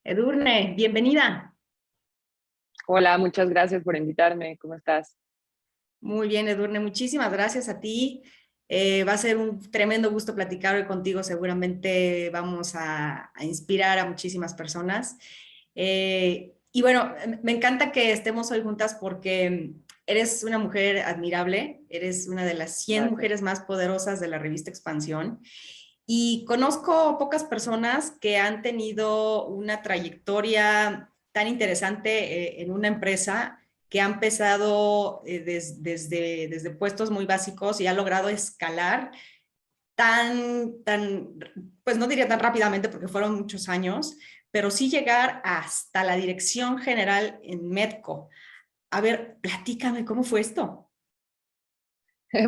Edurne, bienvenida. Hola, muchas gracias por invitarme. ¿Cómo estás? Muy bien, Edurne, muchísimas gracias a ti. Va a ser un tremendo gusto platicar hoy contigo. Seguramente vamos a inspirar a muchísimas personas. Y bueno, me encanta que estemos hoy juntas porque eres una mujer admirable, eres una de las 100 Gracias. mujeres más poderosas de la revista Expansión. Y conozco pocas personas que han tenido una trayectoria tan interesante en una empresa que ha empezado desde puestos muy básicos y ha logrado escalar pues no diría tan rápidamente porque fueron muchos años, pero sí llegar hasta la dirección general en Medco. A ver, platícame, ¿cómo fue esto?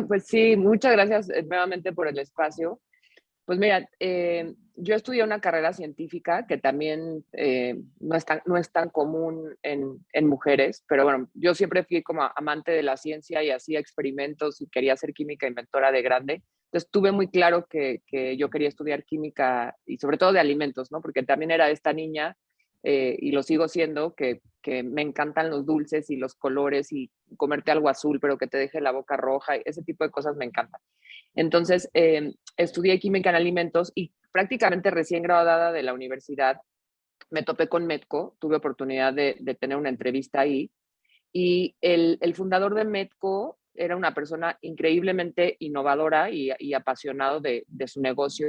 Pues sí, muchas gracias nuevamente por el espacio. Pues mira, yo estudié una carrera científica que también no es tan común en mujeres, pero bueno, yo siempre fui como amante de la ciencia y hacía experimentos y quería ser química inventora de grande. Entonces tuve muy claro que yo quería estudiar química y sobre todo de alimentos, ¿no? Porque también era esta niña, y lo sigo siendo, que me encantan los dulces y los colores y comerte algo azul, pero que te deje la boca roja, ese tipo de cosas me encantan. Entonces, estudié química en alimentos y prácticamente recién graduada de la universidad me topé con Medco, tuve oportunidad de tener una entrevista ahí y el fundador de Medco era una persona increíblemente innovadora y apasionado de su negocio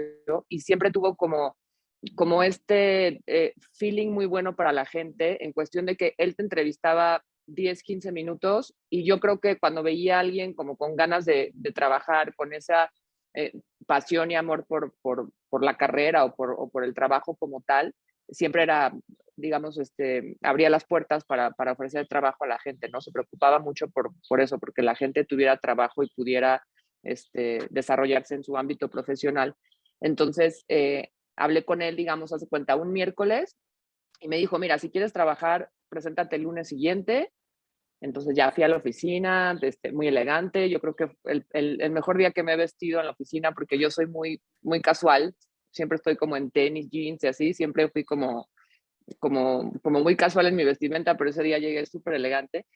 y siempre tuvo como este feeling muy bueno para la gente en cuestión de que él te entrevistaba 10, 15 minutos y yo creo que cuando veía a alguien como con ganas de trabajar, con esa eh, pasión y amor por la carrera o por el trabajo como tal, siempre era, digamos, abría las puertas para ofrecer trabajo a la gente, ¿no? Se preocupaba mucho por eso, porque la gente tuviera trabajo y pudiera desarrollarse en su ámbito profesional. Entonces, hablé con él, digamos, hace cuenta, un miércoles y me dijo, mira, si quieres trabajar, preséntate el lunes siguiente. Entonces ya fui a la oficina, muy elegante. Yo creo que el mejor día que me he vestido en la oficina, porque yo soy muy, muy casual, siempre estoy como en tenis, jeans y así, siempre fui como muy casual en mi vestimenta, pero ese día llegué súper elegante.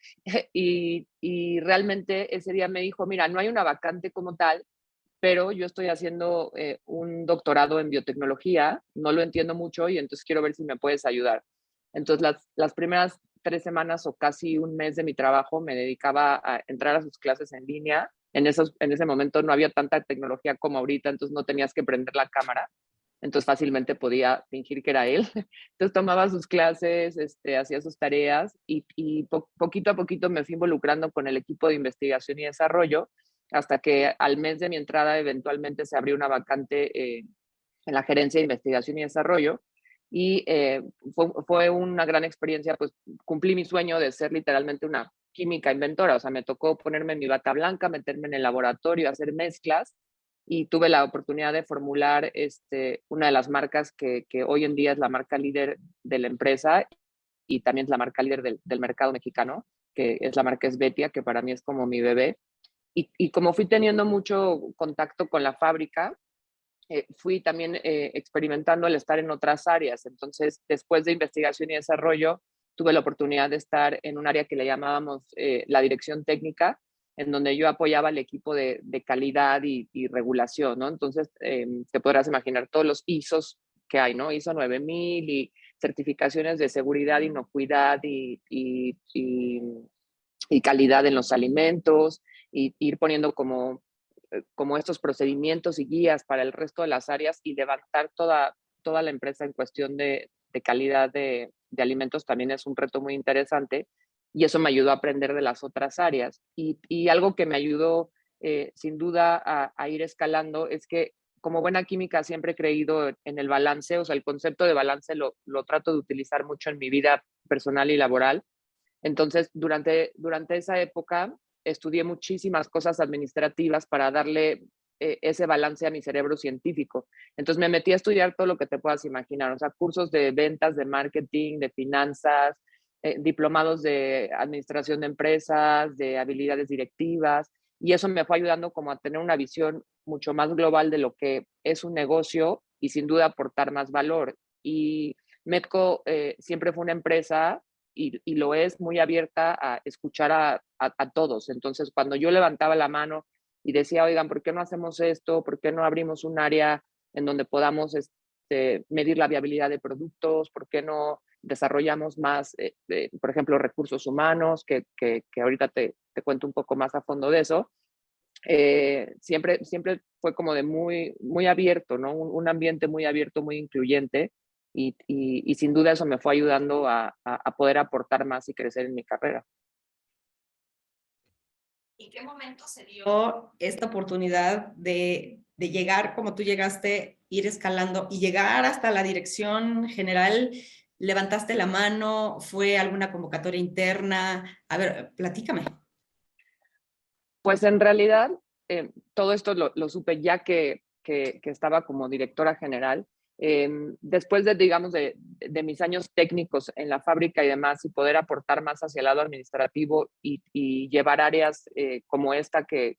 Y realmente ese día me dijo, mira, no hay una vacante como tal, pero yo estoy haciendo un doctorado en biotecnología, no lo entiendo mucho y entonces quiero ver si me puedes ayudar. Entonces las primeras 3 semanas o casi un mes de mi trabajo me dedicaba a entrar a sus clases en línea. En ese momento no había tanta tecnología como ahorita, entonces no tenías que prender la cámara, entonces fácilmente podía fingir que era él. Entonces tomaba sus clases, hacía sus tareas y poquito a poquito me fui involucrando con el equipo de investigación y desarrollo hasta que al mes de mi entrada eventualmente se abrió una vacante en la gerencia de investigación y desarrollo y fue una gran experiencia, pues cumplí mi sueño de ser literalmente una química inventora, o sea, me tocó ponerme en mi bata blanca, meterme en el laboratorio, hacer mezclas y tuve la oportunidad de formular una de las marcas que hoy en día es la marca líder de la empresa y también es la marca líder del mercado mexicano, que es la marca Esvetia, que para mí es como mi bebé. Y como fui teniendo mucho contacto con la fábrica, fui también experimentando el estar en otras áreas. Entonces, después de investigación y desarrollo, tuve la oportunidad de estar en un área que le llamábamos la dirección técnica, en donde yo apoyaba al equipo de calidad y regulación, ¿no? Entonces, te podrás imaginar todos los ISOs que hay, ¿no? ISO 9000 y certificaciones de seguridad, inocuidad y calidad en los alimentos, y ir poniendo como estos procedimientos y guías para el resto de las áreas y levantar toda la empresa en cuestión de calidad de alimentos también es un reto muy interesante y eso me ayudó a aprender de las otras áreas. Y algo que me ayudó sin duda a ir escalando es que como buena química siempre he creído en el balance, o sea, el concepto de balance lo trato de utilizar mucho en mi vida personal y laboral. Entonces, durante esa época estudié muchísimas cosas administrativas para darle ese balance a mi cerebro científico. Entonces me metí a estudiar todo lo que te puedas imaginar, o sea, cursos de ventas, de marketing, de finanzas, diplomados de administración de empresas, de habilidades directivas, y eso me fue ayudando como a tener una visión mucho más global de lo que es un negocio y sin duda aportar más valor. Y Medco siempre fue una empresa y lo es muy abierta a escuchar a todos. Entonces, cuando yo levantaba la mano y decía, oigan, ¿por qué no hacemos esto? ¿Por qué no abrimos un área en donde podamos medir la viabilidad de productos? ¿Por qué no desarrollamos más, por ejemplo, recursos humanos? Que ahorita te cuento un poco más a fondo de eso. Siempre fue como de muy abierto, ¿no? Un ambiente muy abierto, muy incluyente. Y sin duda eso me fue ayudando a poder aportar más y crecer en mi carrera. ¿En qué momento se dio esta oportunidad de llegar como tú llegaste, ir escalando y llegar hasta la dirección general? ¿Levantaste la mano? ¿Fue alguna convocatoria interna? A ver, platícame. Pues en realidad todo esto lo supe ya que estaba como directora general. Después de, digamos, de mis años técnicos en la fábrica y demás, y poder aportar más hacia el lado administrativo y llevar áreas como esta que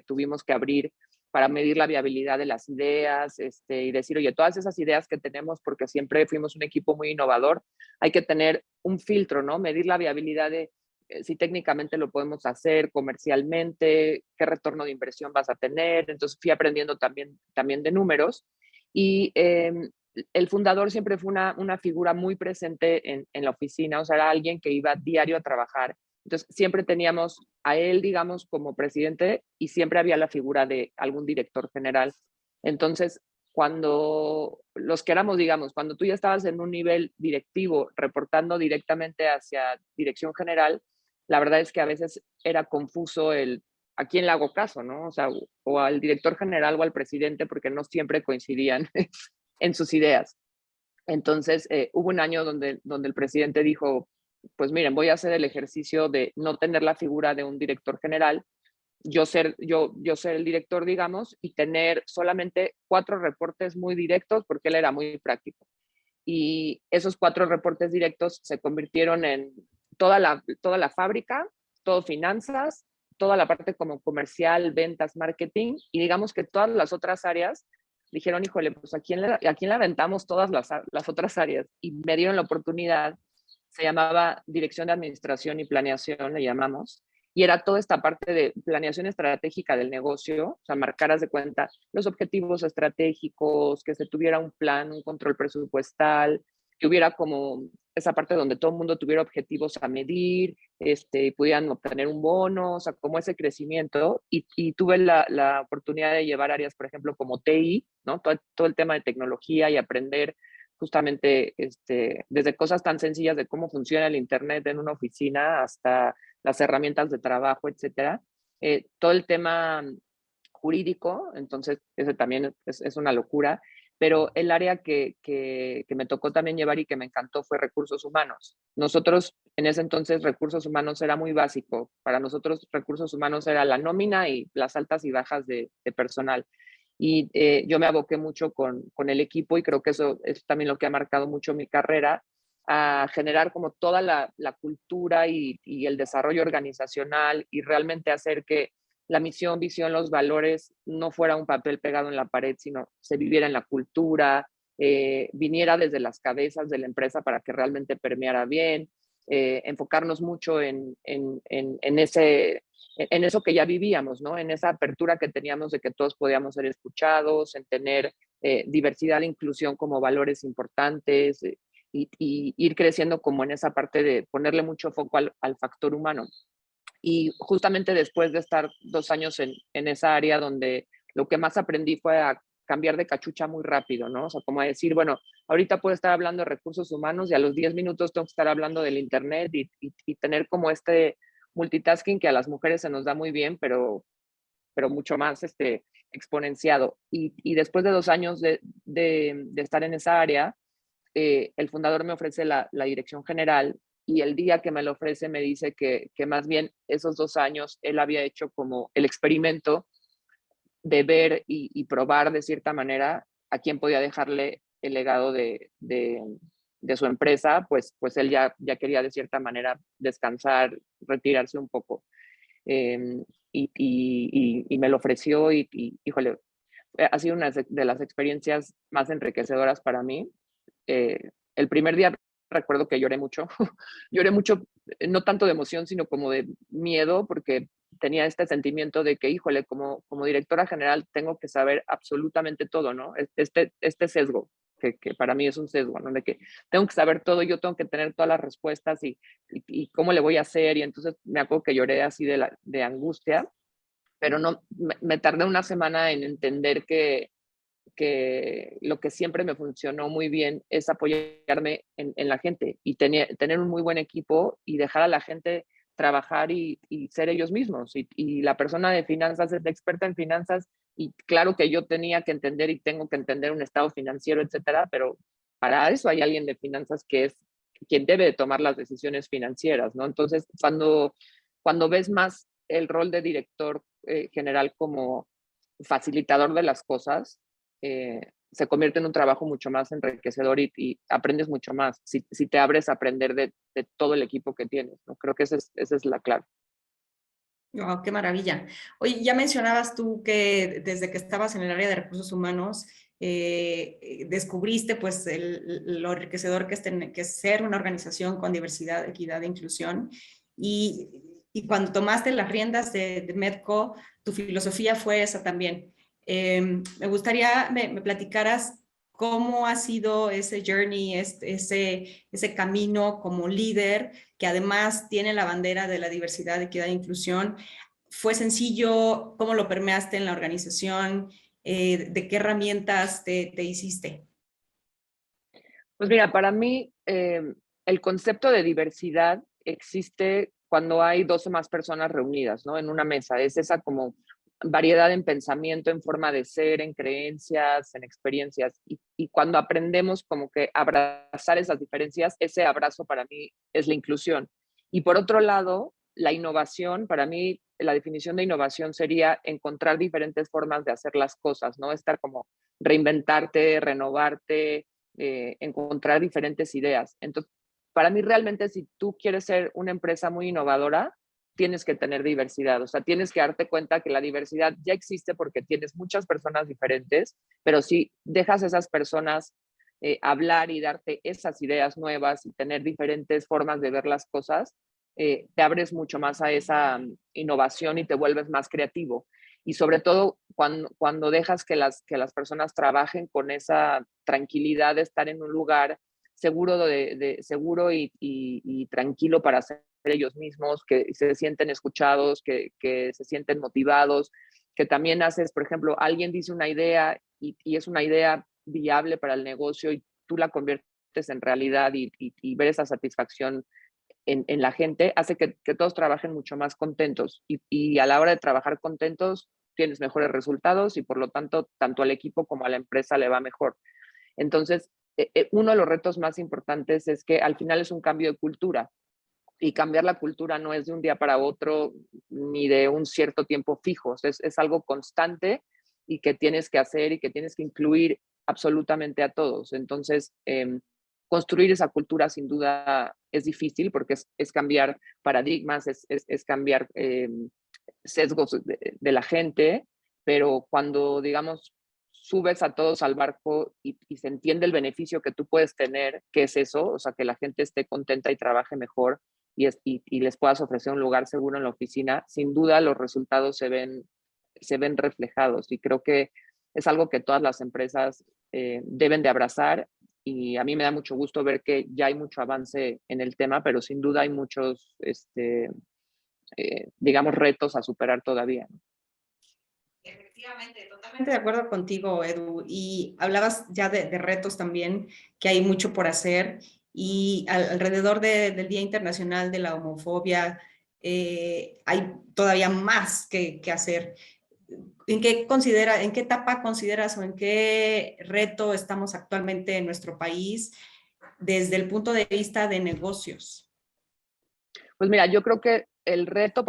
tuvimos que abrir para medir la viabilidad de las ideas y decir, oye, todas esas ideas que tenemos, porque siempre fuimos un equipo muy innovador, hay que tener un filtro, ¿no? Medir la viabilidad de si técnicamente lo podemos hacer comercialmente, qué retorno de inversión vas a tener. Entonces fui aprendiendo también de números y el fundador siempre fue una figura muy presente en la oficina, o sea, era alguien que iba diario a trabajar. Entonces siempre teníamos a él, digamos, como presidente y siempre había la figura de algún director general. Entonces, cuando los que éramos, digamos, cuando tú ya estabas en un nivel directivo, reportando directamente hacia dirección general, la verdad es que a veces era confuso el a quién le hago caso, ¿no? O sea, o al director general o al presidente, porque no siempre coincidían en sus ideas. Entonces, hubo un año donde el presidente dijo, pues miren, voy a hacer el ejercicio de no tener la figura de un director general, yo ser el director, digamos, y tener solamente 4 reportes muy directos, porque él era muy práctico. Y esos 4 reportes directos se convirtieron en toda la fábrica, todo finanzas, toda la parte como comercial, ventas, marketing, y digamos que todas las otras áreas dijeron, híjole, pues a quién le aventamos todas las otras áreas? Y me dieron la oportunidad, se llamaba Dirección de Administración y Planeación, le llamamos, y era toda esta parte de planeación estratégica del negocio, o sea, marcaras de cuenta los objetivos estratégicos, que se tuviera un plan, un control presupuestal, que hubiera como esa parte donde todo el mundo tuviera objetivos a medir, pudieran obtener un bono, o sea, como ese crecimiento. Y tuve la oportunidad de llevar áreas, por ejemplo, como TI, ¿no? Todo el tema de tecnología y aprender justamente desde cosas tan sencillas de cómo funciona el Internet en una oficina hasta las herramientas de trabajo, etcétera. Todo el tema jurídico, entonces ese también es una locura, pero el área que me tocó también llevar y que me encantó fue recursos humanos. Nosotros en ese entonces recursos humanos era muy básico, para nosotros recursos humanos era la nómina y las altas y bajas de personal. Y yo me aboqué mucho con el equipo y creo que eso es también lo que ha marcado mucho mi carrera, a generar como toda la cultura y el desarrollo organizacional y realmente hacer que la misión, visión, los valores no fuera un papel pegado en la pared, sino se viviera en la cultura, viniera desde las cabezas de la empresa para que realmente permeara bien, enfocarnos mucho en eso que ya vivíamos, ¿no? En esa apertura que teníamos de que todos podíamos ser escuchados, en tener diversidad e inclusión como valores importantes y ir creciendo como en esa parte de ponerle mucho foco al factor humano. Y justamente después de estar 2 años en esa área donde lo que más aprendí fue a cambiar de cachucha muy rápido, ¿no? O sea, como a decir, bueno, ahorita puedo estar hablando de recursos humanos y a los 10 minutos tengo que estar hablando del Internet y tener como multitasking que a las mujeres se nos da muy bien, pero mucho más exponenciado. Y después de 2 años de estar en esa área, el fundador me ofrece la dirección general y el día que me lo ofrece me dice que más bien esos 2 años él había hecho como el experimento de ver y probar de cierta manera a quién podía dejarle el legado de su empresa, pues él ya quería de cierta manera descansar, retirarse un poco. Eh, y me lo ofreció híjole, ha sido una de las experiencias más enriquecedoras para mí. el primer día recuerdo que lloré mucho, lloré mucho, no tanto de emoción, sino como de miedo, porque tenía este sentimiento de que, híjole, como directora general tengo que saber absolutamente todo, ¿no? Este sesgo, que para mí es un sesgo, ¿no? De que tengo que saber todo, yo tengo que tener todas las respuestas y cómo le voy a hacer, y entonces me acuerdo que lloré así de angustia, pero no, me tardé una semana en entender que lo que siempre me funcionó muy bien es apoyarme en la gente y tener un muy buen equipo y dejar a la gente trabajar y ser ellos mismos. Y la persona de finanzas es la experta en finanzas y claro que yo tenía que entender y tengo que entender un estado financiero, etcétera, pero para eso hay alguien de finanzas que es quien debe de tomar las decisiones financieras, ¿no? Entonces, cuando ves más el rol de director general como facilitador de las cosas, se convierte en un trabajo mucho más enriquecedor y aprendes mucho más si te abres a aprender de todo el equipo que tienes, ¿no? Creo que esa es la clave. Wow, qué maravilla. Oye, ya mencionabas tú que desde que estabas en el área de recursos humanos, descubriste pues lo enriquecedor que es ser una organización con diversidad, equidad e inclusión. Y, y cuando tomaste las riendas de Medco, tu filosofía fue esa también. Me gustaría me platicaras cómo ha sido ese journey, ese camino como líder que además tiene la bandera de la diversidad, equidad e inclusión. ¿Fue sencillo? ¿Cómo lo permeaste en la organización? ¿De qué herramientas te hiciste? Pues mira, para mí el concepto de diversidad existe cuando hay dos o más personas reunidas, ¿no? En una mesa. Es esa como variedad en pensamiento, en forma de ser, en creencias, en experiencias. Y cuando aprendemos como que abrazar esas diferencias, ese abrazo para mí es la inclusión. Y por otro lado, la innovación, para mí, la definición de innovación sería encontrar diferentes formas de hacer las cosas, ¿no? Estar como reinventarte, renovarte, encontrar diferentes ideas. Entonces, para mí realmente si tú quieres ser una empresa muy innovadora, tienes que tener diversidad, o sea, tienes que darte cuenta que la diversidad ya existe porque tienes muchas personas diferentes, pero si dejas a esas personas hablar y darte esas ideas nuevas y tener diferentes formas de ver las cosas, te abres mucho más a esa innovación y te vuelves más creativo. Y sobre todo cuando dejas que las personas trabajen con esa tranquilidad de estar en un lugar seguro, seguro y tranquilo para ser ellos mismos, que se sienten escuchados, que se sienten motivados, que también haces, por ejemplo, alguien dice una idea y es una idea viable para el negocio y tú la conviertes en realidad y ver esa satisfacción en la gente, hace que todos trabajen mucho más contentos y a la hora de trabajar contentos tienes mejores resultados y por lo tanto tanto al equipo como a la empresa le va mejor. Entonces, uno de los retos más importantes es que al final es un cambio de cultura y cambiar la cultura no es de un día para otro ni de un cierto tiempo fijo, es algo constante y que tienes que hacer y que tienes que incluir absolutamente a todos. Entonces, construir esa cultura sin duda es difícil porque es cambiar paradigmas, es cambiar sesgos de la gente, pero cuando, digamos, subes a todos al barco y se entiende el beneficio que tú puedes tener, que es eso, o sea, que la gente esté contenta y trabaje mejor y les puedas ofrecer un lugar seguro en la oficina, sin duda los resultados se ven reflejados y creo que es algo que todas las empresas deben de abrazar y a mí me da mucho gusto ver que ya hay mucho avance en el tema, pero sin duda hay muchos, digamos, retos a superar todavía. Efectivamente, totalmente de acuerdo contigo, Edu. Y hablabas ya de retos también, que hay mucho por hacer. Y alrededor del Día Internacional de la Homofobia, hay todavía más que hacer. ¿En qué etapa consideras o en qué reto estamos actualmente en nuestro país desde el punto de vista de negocios? Pues mira, yo creo que el reto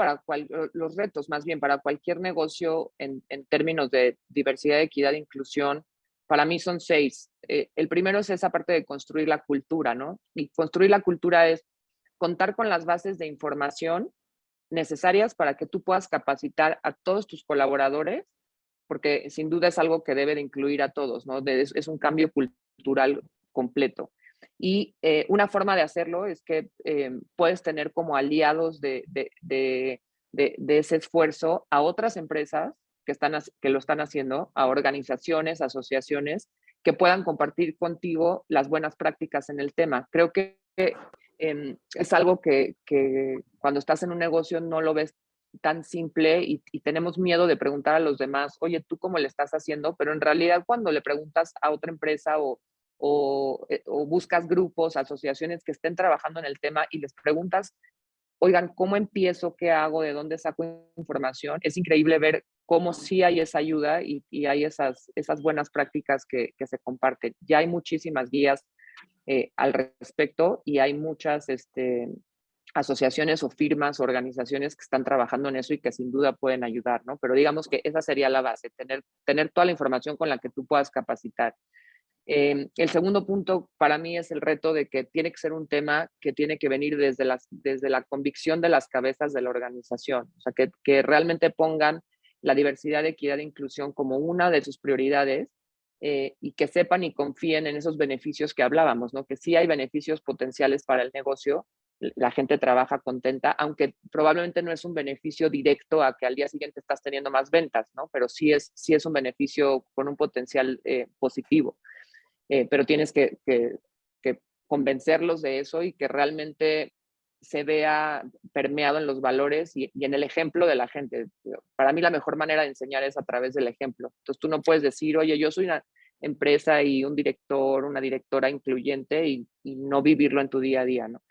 los retos más bien para cualquier negocio en términos de diversidad, equidad e inclusión, para mí son seis. El primero es esa parte de construir la cultura, ¿no? Y construir la cultura es contar con las bases de información necesarias para que tú puedas capacitar a todos tus colaboradores, porque sin duda es algo que debe de incluir a todos, ¿no? Es un cambio cultural completo. Y una forma de hacerlo es que puedes tener como aliados de ese esfuerzo a otras empresas que lo están haciendo, a organizaciones, asociaciones, que puedan compartir contigo las buenas prácticas en el tema. Creo que es algo que cuando estás en un negocio no lo ves tan simple y tenemos miedo de preguntar a los demás, oye, ¿tú cómo le estás haciendo? Pero en realidad cuando le preguntas a otra empresa o buscas grupos, asociaciones que estén trabajando en el tema y les preguntas, oigan, ¿cómo empiezo? ¿Qué hago? ¿De dónde saco información? Es increíble ver cómo sí hay esa ayuda y hay esas buenas prácticas que se comparten. Ya hay muchísimas guías al respecto y hay muchas asociaciones o firmas, organizaciones que están trabajando en eso y que sin duda pueden ayudar, ¿no? Pero digamos que esa sería la base, tener toda la información con la que tú puedas capacitar. El segundo punto para mí es el reto de que tiene que ser un tema que tiene que venir desde la convicción de las cabezas de la organización, o sea, que realmente pongan la diversidad, equidad e inclusión como una de sus prioridades y que sepan y confíen en esos beneficios que hablábamos, ¿no? Que sí hay beneficios potenciales para el negocio, la gente trabaja contenta, aunque probablemente no es un beneficio directo a que al día siguiente estás teniendo más ventas, ¿no? Pero sí es un beneficio con un potencial positivo. Pero tienes que convencerlos de eso y que realmente se vea permeado en los valores y en el ejemplo de la gente. Para mí la mejor manera de enseñar es a través del ejemplo. Entonces tú no puedes decir, oye, yo soy una empresa y un director, una directora incluyente y no vivirlo en tu día a día, ¿no?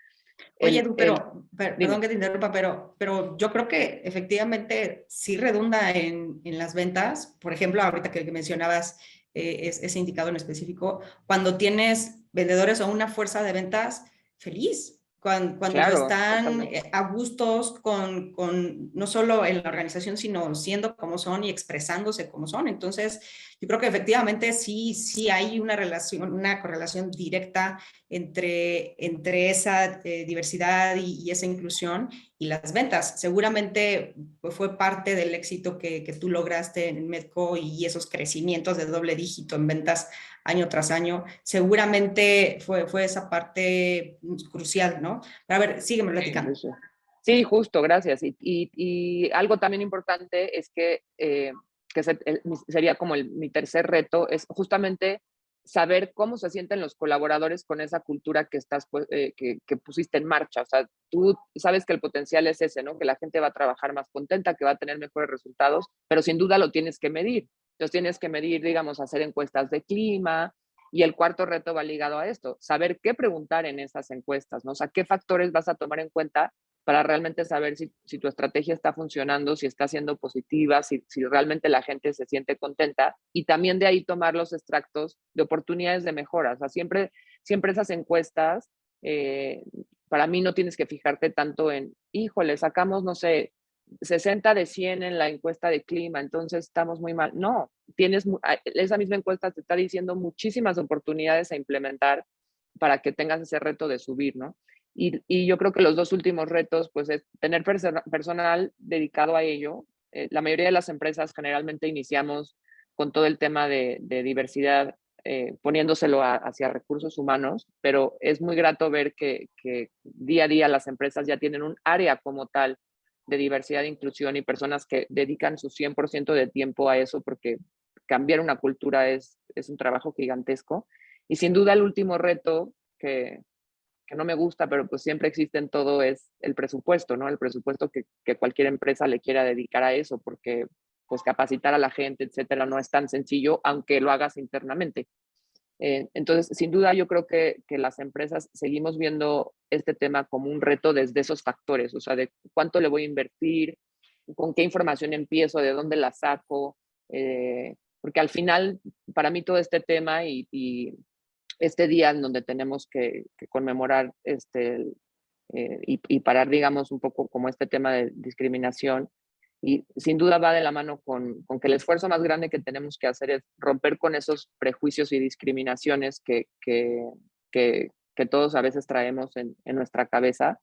Oye, El, Edu, el, perdón dime. que te interrumpa, pero yo creo que efectivamente sí redunda en las ventas. Por ejemplo, ahorita que mencionabas ese indicador en específico, cuando tienes vendedores o una fuerza de ventas feliz, cuando Claro, están totalmente. a gustos con no solo en la organización, sino siendo como son y expresándose como son. Entonces, yo creo que efectivamente sí hay una relación, una correlación directa entre esa diversidad y esa inclusión y las ventas. Seguramente pues, fue parte del éxito que tú lograste en Medco y esos crecimientos de doble dígito en ventas año tras año. Seguramente fue esa parte crucial, ¿no? Pero a ver, sígueme Sí, sí, platicando. sí. Sí, justo, gracias. Y algo también importante es sería como mi tercer reto, es justamente saber cómo se sienten los colaboradores con esa cultura que pusiste en marcha. O sea, tú sabes que el potencial es ese, ¿no? Que la gente va a trabajar más contenta, que va a tener mejores resultados, pero sin duda lo tienes que medir. Entonces tienes que medir, digamos, hacer encuestas de clima, y el cuarto reto va ligado a esto, saber qué preguntar en esas encuestas, ¿no? O sea, qué factores vas a tomar en cuenta para realmente saber si tu estrategia está funcionando, si está siendo positiva, si realmente la gente se siente contenta y también de ahí tomar los extractos de oportunidades de mejora. O sea, siempre esas encuestas, eh, para mí no tienes que fijarte tanto en, híjole, sacamos, no sé, 60 de 100 en la encuesta de clima, entonces estamos muy mal. No, esa misma encuesta te está diciendo muchísimas oportunidades a implementar para que tengas ese reto de subir, ¿no? Y yo creo que los dos últimos retos, pues, es tener personal dedicado a ello. La mayoría de las empresas generalmente iniciamos con todo el tema de diversidad, poniéndoselo hacia recursos humanos, pero es muy grato ver que día a día las empresas ya tienen un área como tal de diversidad, inclusión y personas que dedican su 100% de tiempo a eso, porque cambiar una cultura es un trabajo gigantesco. Y sin duda el último reto que no me gusta, pero pues siempre existe en todo, es el presupuesto, ¿no? El presupuesto que cualquier empresa le quiera dedicar a eso, porque pues capacitar a la gente, etcétera, no es tan sencillo, aunque lo hagas internamente. Entonces, sin duda, yo creo que las empresas seguimos viendo este tema como un reto desde esos factores, o sea, de cuánto le voy a invertir, con qué información empiezo, de dónde la saco, porque al final, para mí todo este tema y este día en donde tenemos que conmemorar y parar, digamos, un poco como este tema de discriminación. Y sin duda va de la mano con que el esfuerzo más grande que tenemos que hacer es romper con esos prejuicios y discriminaciones que todos a veces traemos en nuestra cabeza.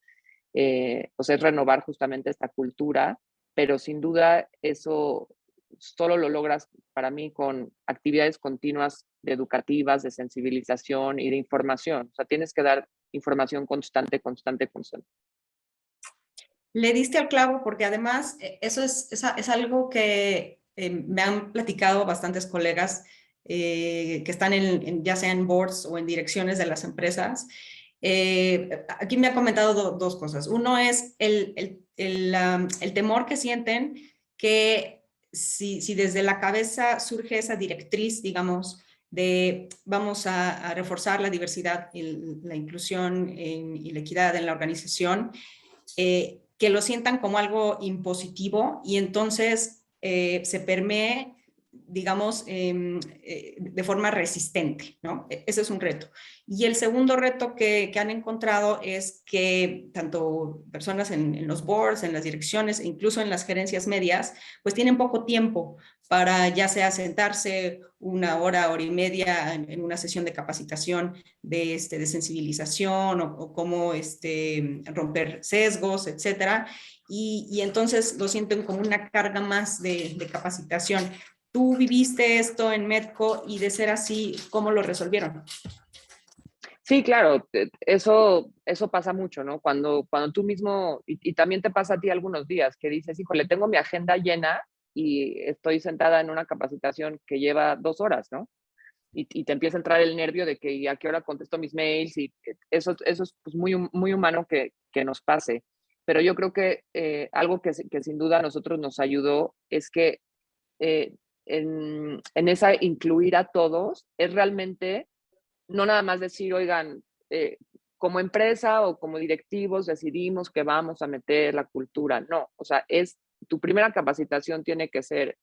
Pues es renovar justamente esta cultura, pero sin duda eso solo lo logras para mí con actividades continuas educativas, de sensibilización y de información. O sea, tienes que dar información constante, constante, constante. Le diste al clavo porque además eso es algo que me han platicado bastantes colegas que están ya sea en boards o en direcciones de las empresas. Aquí me ha comentado dos cosas. Uno es el temor que sienten que si desde la cabeza surge esa directriz, digamos, de vamos a reforzar la diversidad, la inclusión y la equidad en la organización, que lo sientan como algo impositivo y entonces se permee, digamos, de forma resistente, ¿no? Ese es un reto. Y el segundo reto que han encontrado es que tanto personas en los boards, en las direcciones e incluso en las gerencias medias, pues tienen poco tiempo para ya sea sentarse una hora, hora y media en una sesión de capacitación de sensibilización o cómo romper sesgos, etcétera. Y entonces lo sienten como una carga más de capacitación. ¿Tú viviste esto en Medco y de ser así, cómo lo resolvieron? Sí, claro, eso pasa mucho, ¿no? Cuando tú mismo, y también te pasa a ti algunos días, que dices, híjole, tengo mi agenda llena y estoy sentada en una capacitación que lleva 2 horas, ¿no? Y te empieza a entrar el nervio de que a qué hora contesto mis mails y eso es pues, muy, muy humano que nos pase. Pero yo creo que algo que sin duda a nosotros nos ayudó es que eh, en esa incluir a todos es realmente no nada más decir, oigan, como empresa o como directivos decidimos que vamos a meter la cultura. No, o sea, tu primera capacitación tiene que ser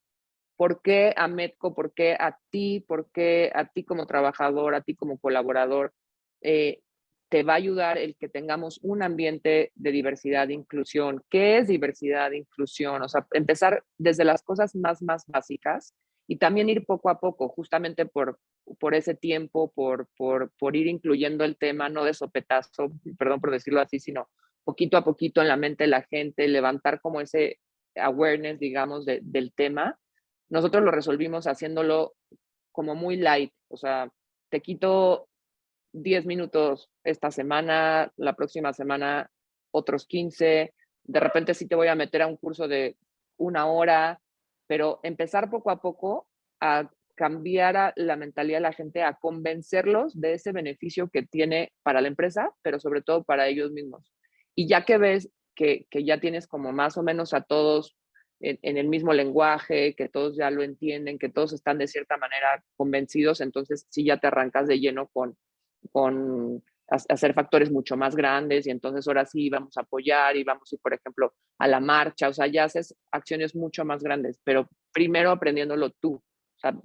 ¿por qué a Medco? ¿Por qué a ti? ¿Por qué a ti como trabajador, a ti como colaborador? eh, Te va a ayudar el que tengamos un ambiente de diversidad e inclusión. ¿Qué es diversidad e inclusión? O sea, empezar desde las cosas más básicas y también ir poco a poco, justamente por ese tiempo, por ir incluyendo el tema, no de sopetazo, perdón por decirlo así, sino poquito a poquito en la mente de la gente, levantar como ese awareness, digamos, del tema. Nosotros lo resolvimos haciéndolo como muy light, o sea, te quito 10 minutos esta semana, la próxima semana otros 15, de repente sí te voy a meter a un curso de 1 hora, pero empezar poco a poco a cambiar la mentalidad de la gente, a convencerlos de ese beneficio que tiene para la empresa, pero sobre todo para ellos mismos. Y ya que ves que ya tienes como más o menos a todos en el mismo lenguaje, que todos ya lo entienden, que todos están de cierta manera convencidos, entonces sí ya te arrancas de lleno con hacer factores mucho más grandes y entonces ahora sí vamos a apoyar y vamos a ir, por ejemplo, a la marcha, o sea, ya haces acciones mucho más grandes, pero primero aprendiéndolo tú, o sea,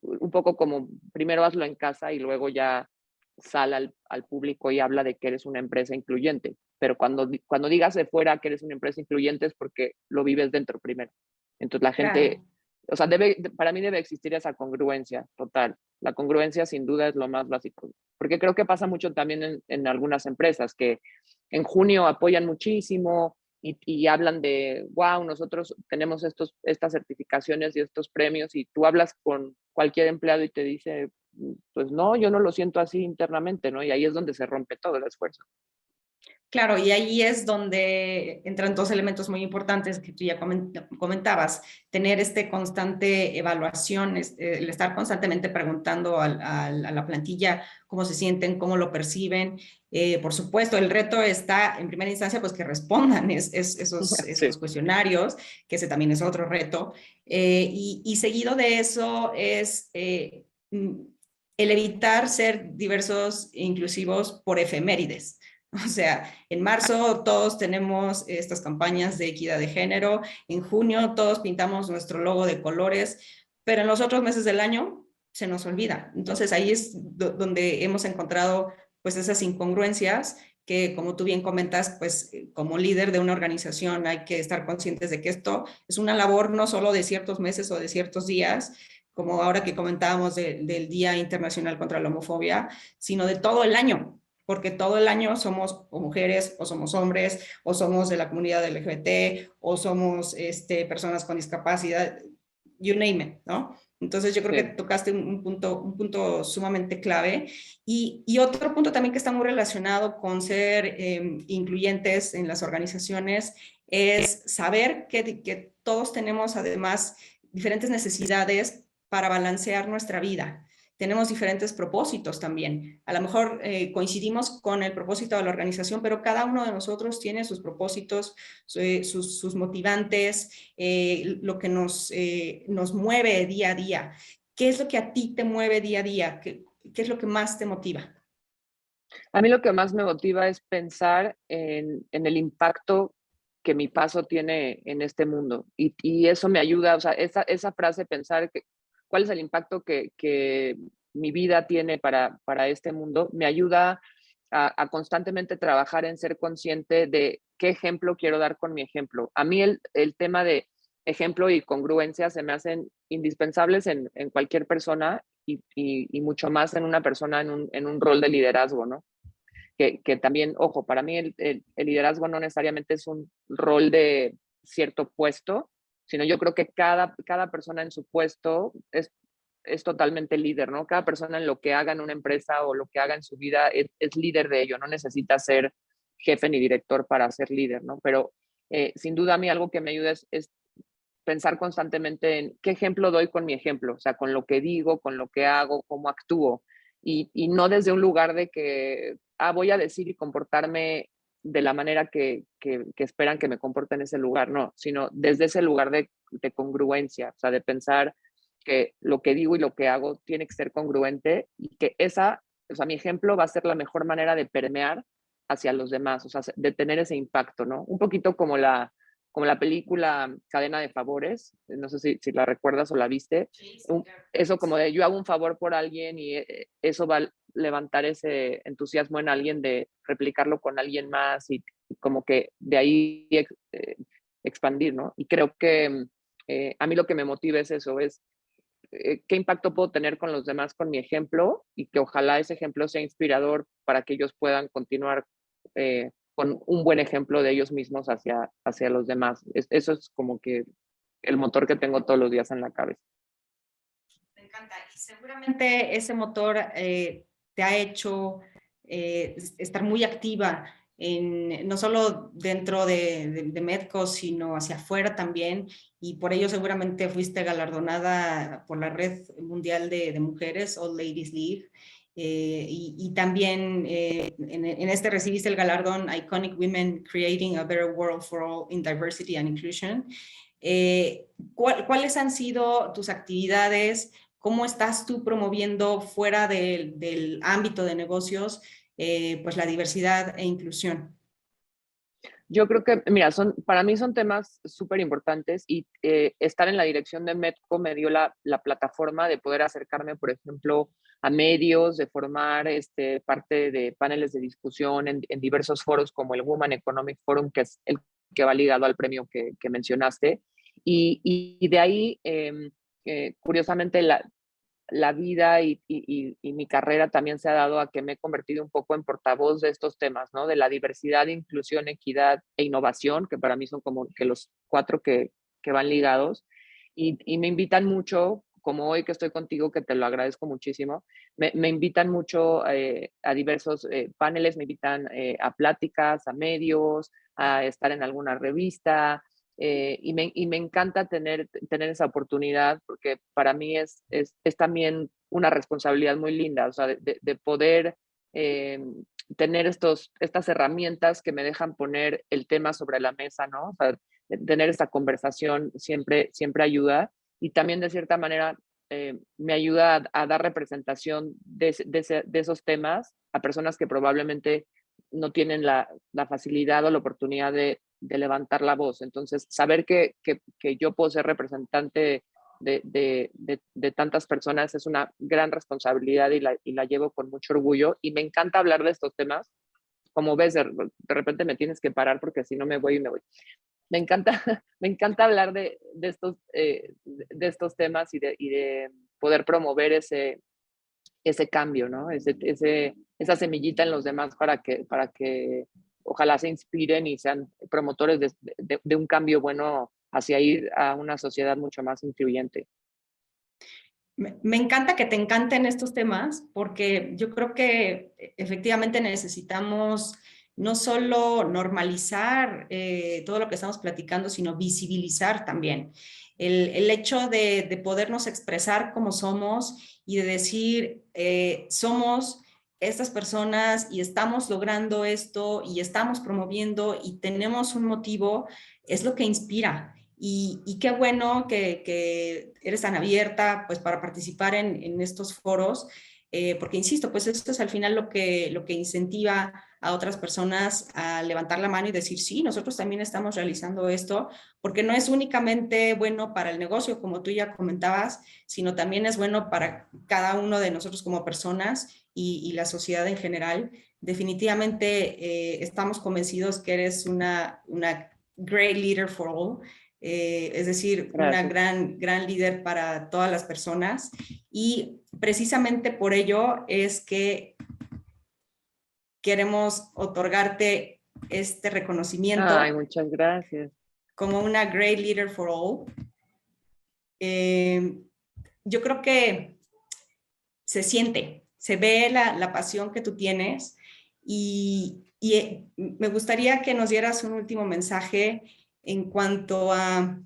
un poco como primero hazlo en casa y luego ya sal al público y habla de que eres una empresa incluyente. Pero cuando digas de fuera que eres una empresa incluyente es porque lo vives dentro primero. Entonces la gente, Claro. o sea, para mí debe existir esa congruencia total. La congruencia sin duda es lo más básico. Porque creo que pasa mucho también en algunas empresas que en junio apoyan muchísimo y hablan de, wow, nosotros tenemos estas certificaciones y estos premios y tú hablas con cualquier empleado y te dice, pues no, yo no lo siento así internamente, ¿no? Y ahí es donde se rompe todo el esfuerzo. Claro, y ahí es donde entran dos elementos muy importantes que tú ya comentabas, tener constante evaluación, el estar constantemente preguntando a la plantilla cómo se sienten, cómo lo perciben. Por supuesto, el reto está en primera instancia, pues que respondan Sí. esos cuestionarios, que ese también es otro reto. Y seguido de eso es el evitar ser diversos e inclusivos por efemérides. O sea, en marzo todos tenemos estas campañas de equidad de género, en junio todos pintamos nuestro logo de colores, pero en los otros meses del año se nos olvida. Entonces ahí es donde hemos encontrado pues esas incongruencias que, como tú bien comentas, pues como líder de una organización hay que estar conscientes de que esto es una labor no solo de ciertos meses o de ciertos días, como ahora que comentábamos del Día Internacional contra la Homofobia, sino de todo el año, porque todo el año somos o mujeres, o somos hombres, o somos de la comunidad LGBT, o somos personas con discapacidad, you name it, ¿no? Entonces yo creo que Sí. tocaste un punto sumamente clave. Y otro punto también que está muy relacionado con ser incluyentes en las organizaciones es saber que todos tenemos además diferentes necesidades para balancear nuestra vida. Tenemos diferentes propósitos también. A lo mejor coincidimos con el propósito de la organización, pero cada uno de nosotros tiene sus propósitos, sus motivantes, lo que nos mueve día a día. ¿Qué es lo que a ti te mueve día a día? ¿Qué es lo que más te motiva? A mí lo que más me motiva es pensar en el impacto que mi paso tiene en este mundo. Y eso me ayuda, o sea, esa frase, pensar que, cuál es el impacto que mi vida tiene para este mundo, me ayuda a constantemente trabajar en ser consciente de qué ejemplo quiero dar con mi ejemplo. A mí el tema de ejemplo y congruencia se me hacen indispensables en cualquier persona y mucho más en una persona en un rol de liderazgo, ¿no? Que también, ojo, para mí el liderazgo no necesariamente es un rol de cierto puesto, sino yo creo que cada persona en su puesto es totalmente líder, ¿no? Cada persona en lo que haga en una empresa o lo que haga en su vida es líder de ello, no necesita ser jefe ni director para ser líder, ¿no? Pero sin duda a mí algo que me ayuda es pensar constantemente en qué ejemplo doy con mi ejemplo, o sea, con lo que digo, con lo que hago, cómo actúo, y no desde un lugar de que, voy a decir y comportarme de la manera que esperan que me comporte en ese lugar, no, sino desde ese lugar de congruencia, o sea, de pensar que lo que digo y lo que hago tiene que ser congruente y que o sea, mi ejemplo va a ser la mejor manera de permear hacia los demás, o sea, de tener ese impacto, ¿no? Un poquito como la película Cadena de Favores, no sé si la recuerdas o la viste, Sí, sí, claro. eso como de yo hago un favor por alguien y eso va a levantar ese entusiasmo en alguien de replicarlo con alguien más y como que de ahí expandir, ¿no? Y creo que a mí lo que me motiva es eso, es qué impacto puedo tener con los demás con mi ejemplo y que ojalá ese ejemplo sea inspirador para que ellos puedan continuar con un buen ejemplo de ellos mismos hacia los demás. Eso es como que el motor que tengo todos los días en la cabeza. Me encanta. Y seguramente ese motor te ha hecho estar muy activa no solo dentro de Medco, sino hacia afuera también. Y por ello seguramente fuiste galardonada por la Red Mundial de Mujeres, All Ladies League. Y también en este recibiste el galardón Iconic Women Creating a Better World for All in Diversity and Inclusion. ¿Cuáles han sido tus actividades? ¿Cómo estás tú promoviendo fuera del ámbito de negocios pues la diversidad e inclusión? Yo creo que, mira, para mí son temas súper importantes y estar en la dirección de Medco me dio la plataforma de poder acercarme, por ejemplo, a medios, de formar parte de paneles de discusión en diversos foros como el Women Economic Forum, que es el que va ligado al premio que mencionaste. Y de ahí, curiosamente, la vida y mi carrera también se ha dado a que me he convertido un poco en portavoz de estos temas, ¿no? De la diversidad, inclusión, equidad e innovación, que para mí son como que los cuatro que van ligados. Y me invitan mucho, como hoy que estoy contigo, que te lo agradezco muchísimo, me invitan mucho a diversos paneles, me invitan a pláticas, a medios, a estar en alguna revista, y me encanta tener esa oportunidad porque para mí es también una responsabilidad muy linda, o sea, de poder eh, tener estas herramientas que me dejan poner el tema sobre la mesa, ¿no? O sea, tener esta conversación siempre ayuda y también de cierta manera me ayuda a dar representación de esos temas a personas que probablemente no tienen la facilidad o la oportunidad de levantar la voz. Entonces, saber que yo puedo ser representante de tantas personas es una gran responsabilidad y la llevo con mucho orgullo y me encanta hablar de estos temas. Como ves, de repente me tienes que parar porque si no me voy y me voy. Me encanta, me encanta hablar de estos temas y de poder promover ese cambio, ¿no? Esa semillita en los demás para que ojalá se inspiren y sean promotores de un cambio bueno hacia ir a una sociedad mucho más incluyente. Me encanta que te encanten estos temas porque yo creo que efectivamente necesitamos no solo normalizar todo lo que estamos platicando, sino visibilizar también. El hecho de podernos expresar como somos y de decir, somos estas personas y estamos logrando esto y estamos promoviendo y tenemos un motivo, es lo que inspira. Y qué bueno que eres tan abierta pues, para participar en estos foros, porque insisto, pues esto es al final lo que incentiva a otras personas a levantar la mano y decir, sí, nosotros también estamos realizando esto, porque no es únicamente bueno para el negocio, como tú ya comentabas, sino también es bueno para cada uno de nosotros como personas y la sociedad en general. Definitivamente estamos convencidos que eres una great leader for all, es decir, una Gracias. gran líder para todas las personas. Y precisamente por ello es que queremos otorgarte este Ay, reconocimiento muchas gracias. como una great leader for all. Eh, yo creo que se siente, se ve la pasión que tú tienes y me gustaría que nos dieras un último mensaje en cuanto a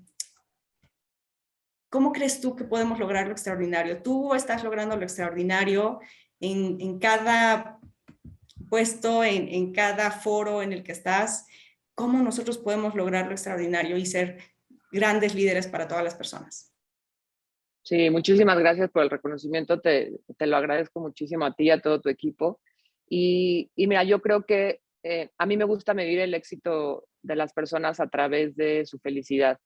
¿cómo crees tú que podemos lograr lo extraordinario? Tú estás logrando lo extraordinario en cada puesto, en cada foro en el que estás. ¿Cómo nosotros podemos lograr lo extraordinario y ser grandes líderes para todas las personas? Sí, muchísimas gracias por el reconocimiento. Te lo agradezco muchísimo a ti y a todo tu equipo. Y mira, yo creo que a mí me gusta medir el éxito de las personas a través de su felicidad.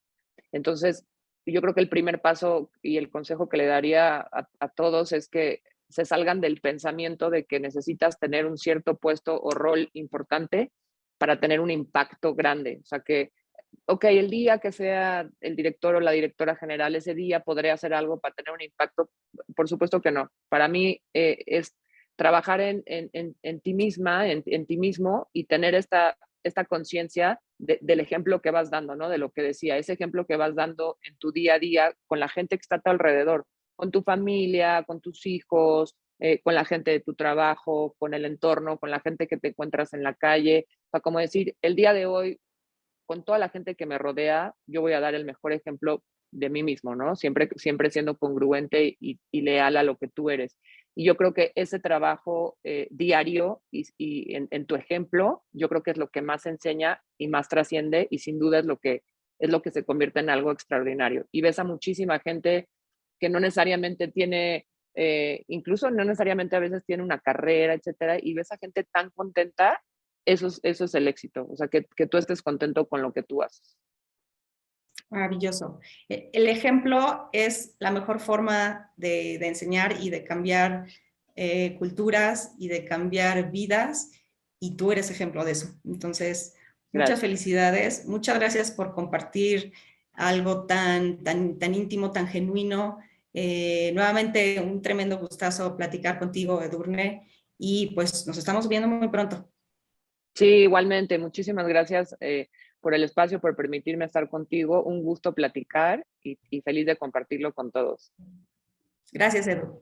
Entonces, yo creo que el primer paso y el consejo que le daría a todos es que se salgan del pensamiento de que necesitas tener un cierto puesto o rol importante para tener un impacto grande. O sea, que ok, el día que sea el director o la directora general, ese día podré hacer algo para tener un impacto. Por supuesto que no. Para mí es trabajar en ti misma, en ti mismo y tener esta conciencia del ejemplo que vas dando, ¿no? De lo que decía, ese ejemplo que vas dando en tu día a día con la gente que está a tu alrededor, con tu familia, con tus hijos, con la gente de tu trabajo, con el entorno, con la gente que te encuentras en la calle. O sea, como decir, el día de hoy con toda la gente que me rodea, yo voy a dar el mejor ejemplo de mí mismo, ¿no? Siempre siendo congruente y leal a lo que tú eres. Y yo creo que ese trabajo diario y en tu ejemplo, yo creo que es lo que más enseña y más trasciende y sin duda es lo que se convierte en algo extraordinario. Y ves a muchísima gente que no necesariamente tiene, incluso no necesariamente a veces tiene una carrera, etcétera, y ves a gente tan contenta, eso es el éxito, o sea, que tú estés contento con lo que tú haces. Maravilloso. El ejemplo es la mejor forma de enseñar y de cambiar culturas y de cambiar vidas y tú eres ejemplo de eso. Entonces, muchas Gracias. felicidades. Muchas gracias por compartir algo tan íntimo, tan genuino. Nuevamente, un tremendo gustazo platicar contigo, Edurne, y pues nos estamos viendo muy pronto. Sí, igualmente, muchísimas gracias por el espacio, por permitirme estar contigo. Un gusto platicar y feliz de compartirlo con todos. Gracias, Edu.